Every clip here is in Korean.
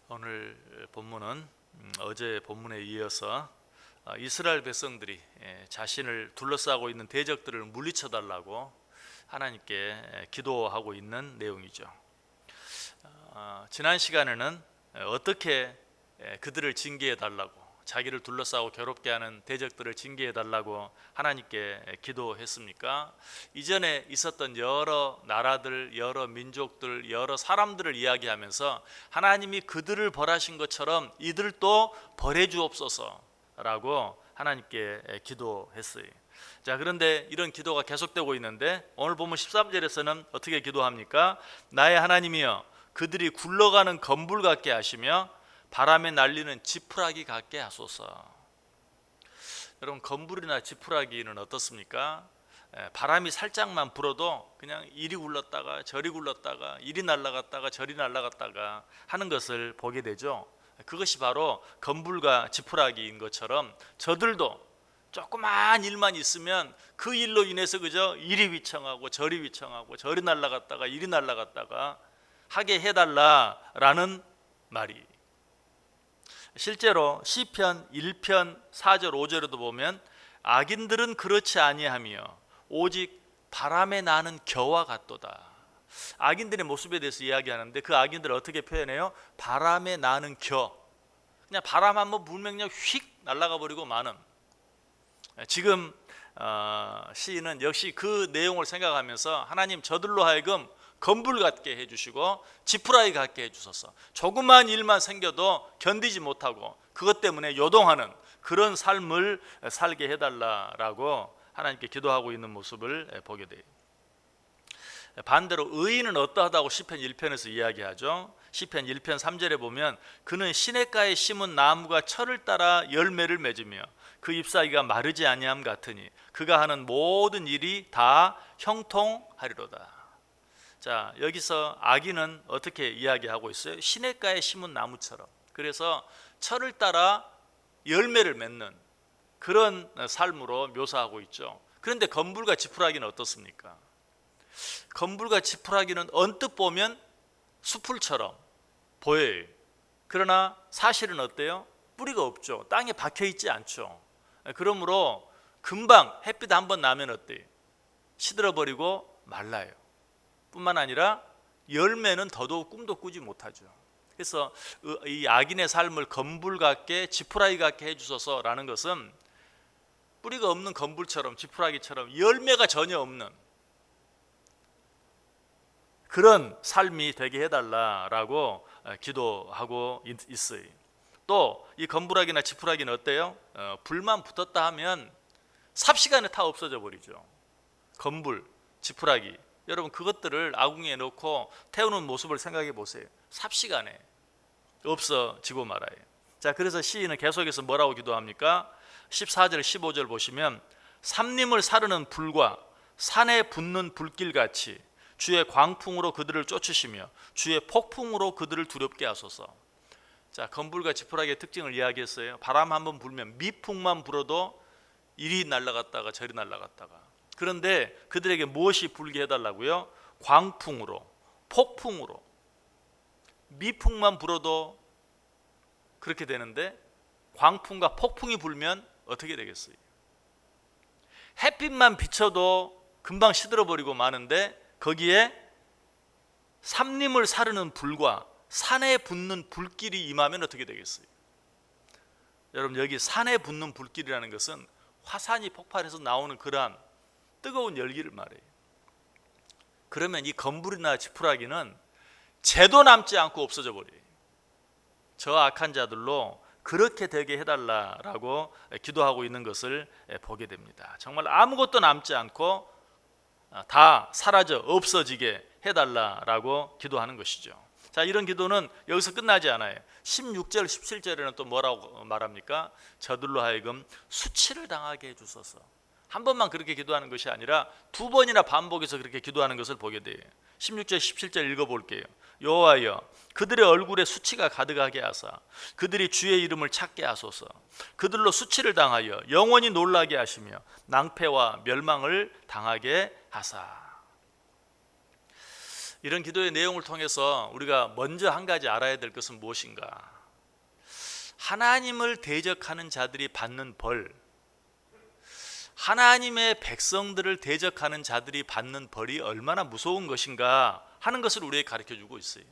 오늘 본문은 어제 본문에 이어서 이스라엘 백성들이 자신을 둘러싸고 있는 대적들을 물리쳐 달라고 하나님께 기도하고 있는 내용이죠. 지난 시간에는 어떻게 그들을 징계해 달라고, 자기를 둘러싸고 괴롭게 하는 대적들을 징계해 달라고 하나님께 기도했습니까? 이전에 있었던 여러 나라들, 여러 민족들, 여러 사람들을 이야기하면서 하나님이 그들을 벌하신 것처럼 이들도 벌해 주옵소서라고 하나님께 기도했어요. 자, 그런데 이런 기도가 계속되고 있는데 오늘 보면 13절에서는 어떻게 기도합니까? 나의 하나님이여, 그들이 굴러가는 건불 같게 하시며 바람에 날리는 지푸라기 같게 하소서. 여러분, 건불이나 지푸라기는 어떻습니까? 바람이 살짝만 불어도 그냥 이리 굴렀다가 저리 굴렀다가 이리 날아갔다가 저리 날아갔다가 하는 것을 보게 되죠. 그것이 바로 건불과 지푸라기인 것처럼 저들도 조그만 일만 있으면 그 일로 인해서 그저 이리 휘청하고 저리 휘청하고 저리 날아갔다가 이리 날아갔다가 하게 해달라라는 말이, 실제로 시편 1편 4절 5절에도 보면 악인들은 그렇지 아니하며 오직 바람에 나는 겨와 같도다. 악인들의 모습에 대해서 이야기하는데 그 악인들을 어떻게 표현해요? 바람에 나는 겨. 그냥 바람 한번 불면 그냥 휙 날아가 버리고 마는. 지금 시인은 역시 그 내용을 생각하면서 하나님, 저들로 하여금 건불 같게 해주시고 지푸라기 같게 해주소서. 조그만 일만 생겨도 견디지 못하고 그것 때문에 요동하는 그런 삶을 살게 해달라라고 하나님께 기도하고 있는 모습을 보게 돼요. 반대로 의인은 어떠하다고 시편 1편에서 이야기하죠. 시편 1편 3절에 보면 그는 시냇가에 심은 나무가 철을 따라 열매를 맺으며 그 잎사귀가 마르지 아니함 같으니 그가 하는 모든 일이 다 형통하리로다. 자, 여기서 악인은 어떻게 이야기하고 있어요? 시냇가에 심은 나무처럼. 그래서 철을 따라 열매를 맺는 그런 삶으로 묘사하고 있죠. 그런데 건불과 지푸라기는 어떻습니까? 건불과 지푸라기는 언뜻 보면 수풀처럼 보여요. 그러나 사실은 어때요? 뿌리가 없죠. 땅에 박혀 있지 않죠. 그러므로 금방 햇빛 한번 나면 어때요? 시들어버리고 말라요. 뿐만 아니라 열매는 더더욱 꿈도 꾸지 못하죠. 그래서 이 악인의 삶을 건불 같게 지푸라기 같게 해주소서라는 것은 뿌리가 없는 건불처럼 지푸라기처럼 열매가 전혀 없는 그런 삶이 되게 해달라라고 기도하고 있어요. 또 이 건불하기나 지푸라기는 어때요? 불만 붙었다 하면 삽시간에 다 없어져 버리죠. 건불, 지푸라기, 여러분 그것들을 아궁이에 넣고 태우는 모습을 생각해 보세요. 삽시간에 없어지고 말아요. 자, 그래서 시인은 계속해서 뭐라고 기도합니까? 14절 15절 보시면 삼림을 사르는 불과 산에 붙는 불길같이 주의 광풍으로 그들을 쫓으시며 주의 폭풍으로 그들을 두렵게 하소서. 자, 건불과 지푸라기의 특징을 이야기했어요. 바람 한번 불면 미풍만 불어도 이리 날아갔다가 저리 날아갔다가. 그런데 그들에게 무엇이 불게 해달라고요? 광풍으로, 폭풍으로. 미풍만 불어도 그렇게 되는데 광풍과 폭풍이 불면 어떻게 되겠어요? 햇빛만 비춰도 금방 시들어버리고 마는데 거기에 삼림을 사르는 불과 산에 붙는 불길이 임하면 어떻게 되겠어요? 여러분, 여기 산에 붙는 불길이라는 것은 화산이 폭발해서 나오는 그러한 뜨거운 열기를 말해요. 그러면 이 건불이나 지푸라기는 재도 남지 않고 없어져 버려요. 저 악한 자들로 그렇게 되게 해달라라고 기도하고 있는 것을 보게 됩니다. 정말 아무것도 남지 않고 다 사라져 없어지게 해달라라고 기도하는 것이죠. 자, 이런 기도는 여기서 끝나지 않아요. 16절 17절에는 또 뭐라고 말합니까? 저들로 하여금 수치를 당하게 해주소서. 한 번만 그렇게 기도하는 것이 아니라 두 번이나 반복해서 그렇게 기도하는 것을 보게 돼요. 16절 17절 읽어볼게요. 여호와여, 그들의 얼굴에 수치가 가득하게 하사 그들이 주의 이름을 찾게 하소서. 그들로 수치를 당하여 영원히 놀라게 하시며 낭패와 멸망을 당하게 하사. 이런 기도의 내용을 통해서 우리가 먼저 한 가지 알아야 될 것은 무엇인가? 하나님을 대적하는 자들이 받는 벌, 하나님의 백성들을 대적하는 자들이 받는 벌이 얼마나 무서운 것인가 하는 것을 우리에게 가르쳐주고 있어요.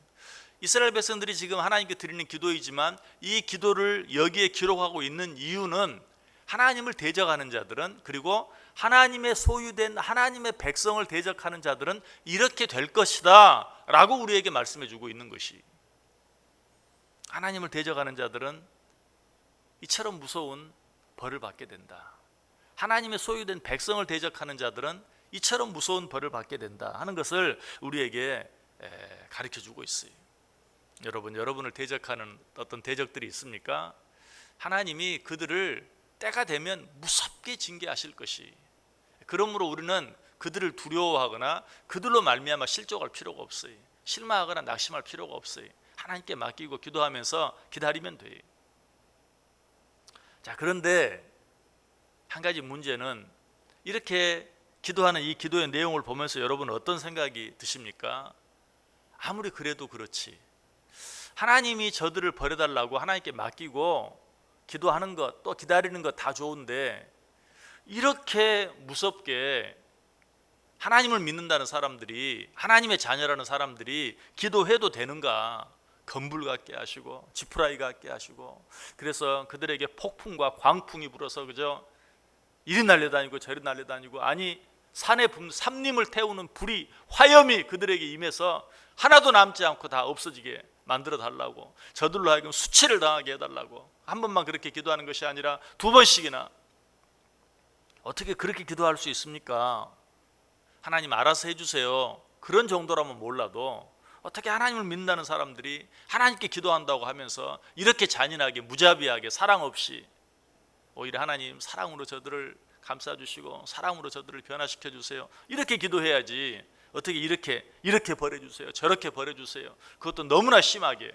이스라엘 백성들이 지금 하나님께 드리는 기도이지만 이 기도를 여기에 기록하고 있는 이유는 하나님을 대적하는 자들은, 그리고 하나님의 소유된 하나님의 백성을 대적하는 자들은 이렇게 될 것이다 라고 우리에게 말씀해 주고 있는 것이, 하나님을 대적하는 자들은 이처럼 무서운 벌을 받게 된다, 하나님의 소유된 백성을 대적하는 자들은 이처럼 무서운 벌을 받게 된다 하는 것을 우리에게 가르쳐 주고 있어요. 여러분을 대적하는 어떤 대적들이 있습니까? 하나님이 그들을 때가 되면 무섭게 징계하실 것이, 그러므로 우리는 그들을 두려워하거나 그들로 말미암아 실족할 필요가 없어요. 실망하거나 낙심할 필요가 없어요. 하나님께 맡기고 기도하면서 기다리면 돼요. 자, 그런데 한 가지 문제는, 이렇게 기도하는 이 기도의 내용을 보면서 여러분은 어떤 생각이 드십니까? 아무리 그래도 그렇지, 하나님이 저들을 버려달라고 하나님께 맡기고 기도하는 것, 또 기다리는 것 다 좋은데 이렇게 무섭게 하나님을 믿는다는 사람들이, 하나님의 자녀라는 사람들이 기도해도 되는가? 건불 같게 하시고 지푸라기 같게 하시고, 그래서 그들에게 폭풍과 광풍이 불어서 그저 이리 날려다니고 저리 날려다니고, 아니 산에 삼림을 태우는 불이, 화염이 그들에게 임해서 하나도 남지 않고 다 없어지게 만들어 달라고, 저들로 하여금 수치를 당하게 해달라고, 한 번만 그렇게 기도하는 것이 아니라 두 번씩이나. 어떻게 그렇게 기도할 수 있습니까? 하나님 알아서 해주세요, 그런 정도라면 몰라도 어떻게 하나님을 믿는다는 사람들이 하나님께 기도한다고 하면서 이렇게 잔인하게 무자비하게 사랑 없이, 오히려 하나님 사랑으로 저들을 감싸주시고 사랑으로 저들을 변화시켜 주세요, 이렇게 기도해야지 어떻게 이렇게 버려주세요, 저렇게 버려주세요, 그것도 너무나 심하게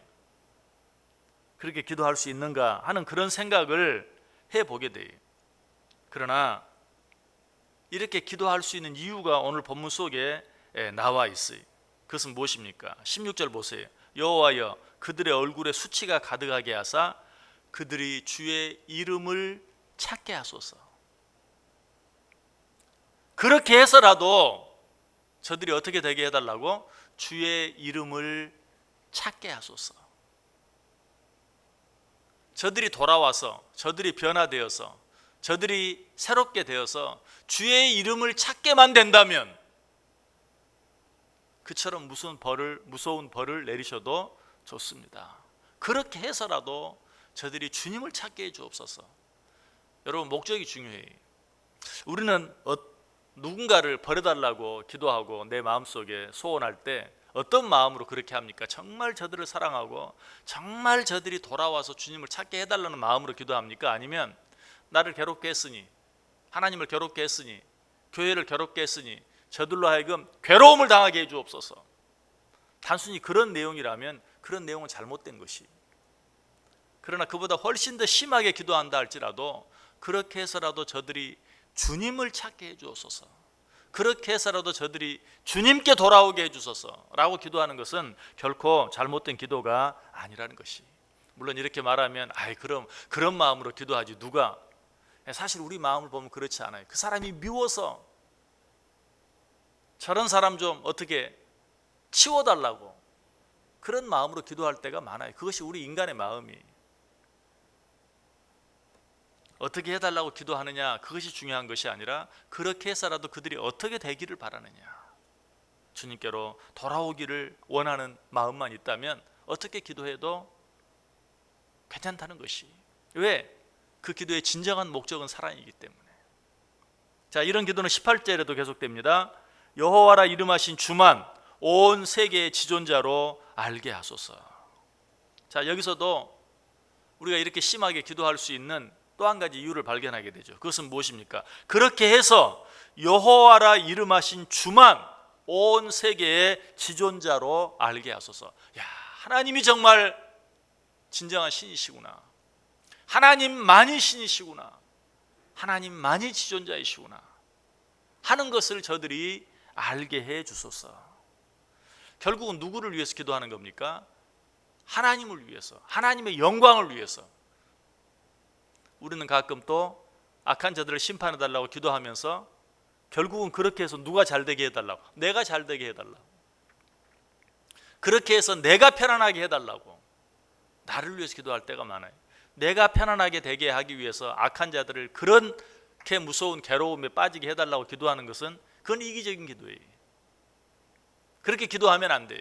그렇게 기도할 수 있는가 하는 그런 생각을 해보게 돼요. 그러나 이렇게 기도할 수 있는 이유가 오늘 본문 속에 나와 있어요. 그것은 무엇입니까? 16절 보세요. 여호와여 그들의 얼굴에 수치가 가득하게 하사 그들이 주의 이름을 찾게 하소서. 그렇게 해서라도 저들이 어떻게 되게 해달라고? 주의 이름을 찾게 하소서. 저들이 돌아와서, 저들이 변화되어서, 저들이 새롭게 되어서 주의 이름을 찾게만 된다면 그처럼 무서운 벌을 내리셔도 좋습니다. 그렇게 해서라도 저들이 주님을 찾게 해 주옵소서. 여러분, 목적이 중요해요. 우리는 누군가를 버려달라고 기도하고 내 마음속에 소원할 때 어떤 마음으로 그렇게 합니까? 정말 저들을 사랑하고 정말 저들이 돌아와서 주님을 찾게 해달라는 마음으로 기도합니까? 아니면 나를 괴롭게 했으니, 하나님을 괴롭게 했으니, 교회를 괴롭게 했으니 저들로 하여금 괴로움을 당하게 해 주옵소서. 단순히 그런 내용이라면 그런 내용은 잘못된 것이, 그러나 그보다 훨씬 더 심하게 기도한다 할지라도 그렇게 해서라도 저들이 주님을 찾게 해 주옵소서, 그렇게 해서라도 저들이 주님께 돌아오게 해 주소서 라고 기도하는 것은 결코 잘못된 기도가 아니라는 것이. 물론 이렇게 말하면 그럼 그런 마음으로 기도하지 누가. 사실 우리 마음을 보면 그렇지 않아요. 그 사람이 미워서 저런 사람 좀 어떻게 치워달라고 그런 마음으로 기도할 때가 많아요. 그것이 우리 인간의 마음이. 어떻게 해달라고 기도하느냐, 그것이 중요한 것이 아니라 그렇게 해서라도 그들이 어떻게 되기를 바라느냐, 주님께로 돌아오기를 원하는 마음만 있다면 어떻게 기도해도 괜찮다는 것이. 왜? 그 기도의 진정한 목적은 사랑이기 때문에. 자, 이런 기도는 18절에도 계속됩니다. 여호와라 이름하신 주만 온 세계의 지존자로 알게 하소서. 자, 여기서도 우리가 이렇게 심하게 기도할 수 있는 또 한 가지 이유를 발견하게 되죠. 그것은 무엇입니까? 그렇게 해서 여호와라 이름하신 주만 온 세계의 지존자로 알게 하소서. 야, 하나님이 정말 진정한 신이시구나, 하나님만이 신이시구나, 하나님만이 지존자이시구나 하는 것을 저들이 알게 해 주소서. 결국은 누구를 위해서 기도하는 겁니까? 하나님을 위해서, 하나님의 영광을 위해서. 우리는 가끔 또 악한 자들을 심판해 달라고 기도하면서 결국은 그렇게 해서 누가 잘되게 해달라고, 내가 잘되게 해달라고, 그렇게 해서 내가 편안하게 해달라고 나를 위해서 기도할 때가 많아요. 내가 편안하게 되게 하기 위해서 악한 자들을 그렇게 무서운 괴로움에 빠지게 해달라고 기도하는 것은 그건 이기적인 기도예요. 그렇게 기도하면 안 돼요.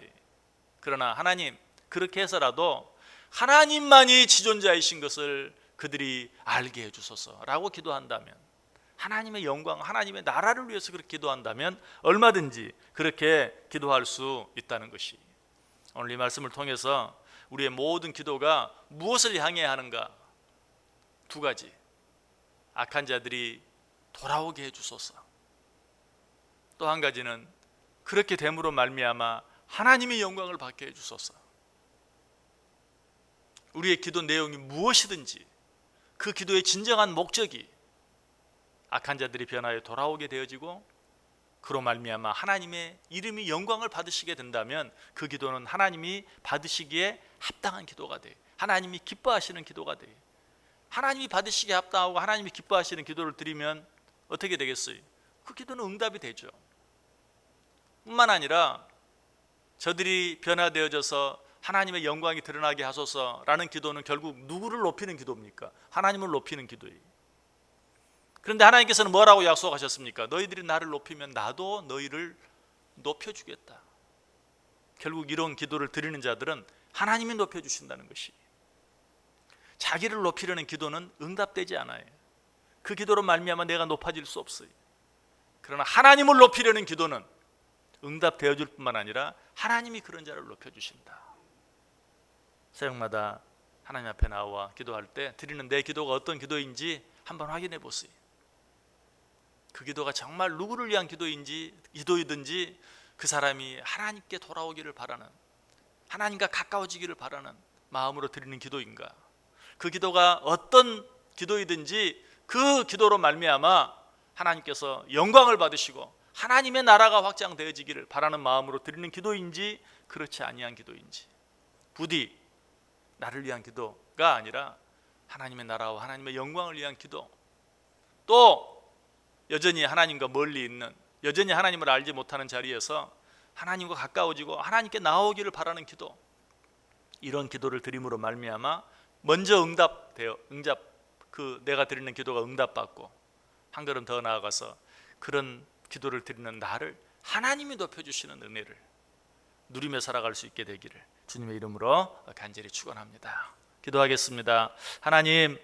그러나 하나님, 그렇게 해서라도 하나님만이 지존자이신 것을 그들이 알게 해주소서라고 기도한다면, 하나님의 영광, 하나님의 나라를 위해서 그렇게 기도한다면 얼마든지 그렇게 기도할 수 있다는 것이, 오늘 이 말씀을 통해서 우리의 모든 기도가 무엇을 향해야 하는가? 두 가지. 악한 자들이 돌아오게 해주소서. 또 한 가지는 그렇게 됨으로 말미암아 하나님의 영광을 받게 해주소서. 우리의 기도 내용이 무엇이든지 그 기도의 진정한 목적이 악한 자들이 변하여 돌아오게 되어지고 그로 말미암아 하나님의 이름이 영광을 받으시게 된다면 그 기도는 하나님이 받으시기에 합당한 기도가 돼. 하나님이 기뻐하시는 기도가 돼. 하나님이 받으시기에 합당하고 하나님이 기뻐하시는 기도를 드리면 어떻게 되겠어요? 그 기도는 응답이 되죠. 뿐만 아니라 저들이 변화되어져서 하나님의 영광이 드러나게 하소서라는 기도는 결국 누구를 높이는 기도입니까? 하나님을 높이는 기도예요. 그런데 하나님께서는 뭐라고 약속하셨습니까? 너희들이 나를 높이면 나도 너희를 높여주겠다. 결국 이런 기도를 드리는 자들은 하나님이 높여주신다는 것이, 자기를 높이려는 기도는 응답되지 않아요. 그 기도로 말미암아 내가 높아질 수 없어요. 그러나 하나님을 높이려는 기도는 응답되어줄 뿐만 아니라 하나님이 그런 자를 높여주신다. 새벽마다 하나님 앞에 나와 기도할 때 드리는 내 기도가 어떤 기도인지 한번 확인해 보세요. 그 기도가 정말 누구를 위한 기도이든지 그 사람이 하나님께 돌아오기를 바라는, 하나님과 가까워지기를 바라는 마음으로 드리는 기도인가? 그 기도가 어떤 기도이든지 그 기도로 말미암아 하나님께서 영광을 받으시고 하나님의 나라가 확장되어지기를 바라는 마음으로 드리는 기도인지 그렇지 아니한 기도인지, 부디 나를 위한 기도가 아니라 하나님의 나라와 하나님의 영광을 위한 기도, 또 여전히 하나님과 멀리 있는, 여전히 하나님을 알지 못하는 자리에서 하나님과 가까워지고 하나님께 나오기를 바라는 기도, 이런 기도를 드림으로 말미암아 먼저 내가 드리는 기도가 응답받고 한 걸음 더 나아가서 그런 기도를 드리는 나를 하나님이 높여주시는 은혜를 누리며 살아갈 수 있게 되기를 주님의 이름으로 간절히 축원합니다. 기도하겠습니다. 하나님,